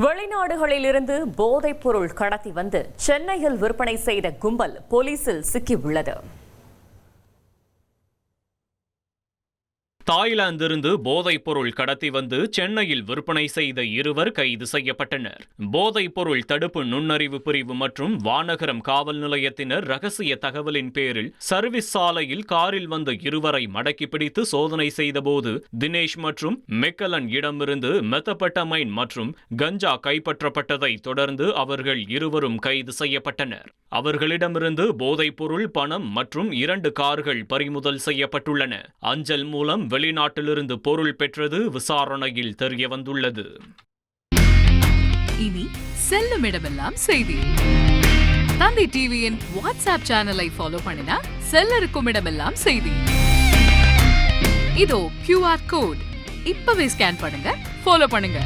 வெளிநாடுகளிலிருந்து போதைப் பொருள் கடத்தி வந்து சென்னையில் விற்பனை செய்த கும்பல் போலீசில் சிக்கியுள்ளது. தாய்லாந்திலிருந்து போதைப் பொருள் கடத்தி வந்து சென்னையில் விற்பனை செய்த இருவர் கைது செய்யப்பட்டனர். போதைப் பொருள் தடுப்பு நுண்ணறிவு பிரிவு மற்றும் வானகரம் காவல் நிலையத்தினர் ரகசிய தகவலின் பேரில் சர்வீஸ் சாலையில் காரில் வந்த இருவரை மடக்கி பிடித்து சோதனை செய்தபோது தினேஷ் மற்றும் மெக்கலன் இடமிருந்து மெத்தபெட்டமைன் மற்றும் கஞ்சா கைப்பற்றப்பட்டதை தொடர்ந்து அவர்கள் இருவரும் கைது செய்யப்பட்டனர். அவர்களிடமிருந்து போதைப் பொருள், பணம் மற்றும் 2 கார்கள் பறிமுதல் செய்யப்பட்டுள்ளன. அஞ்சல் மூலம் வெளிநாட்டிலிருந்து பொருள் பெற்றது விசாரணையில் தெரிய வந்துள்ளது. இனி செல்லும் இடமெல்லாம் செய்தி. தந்தி டிவியின் வாட்ஸ்அப் சேனலை ஃபாலோ பண்ணினா செல்ல இருக்கும் இடமெல்லாம் செய்தி. இதோ QR கோட் இப்பவே ஸ்கேன் பண்ணுங்க, ஃபாலோ பண்ணுங்க.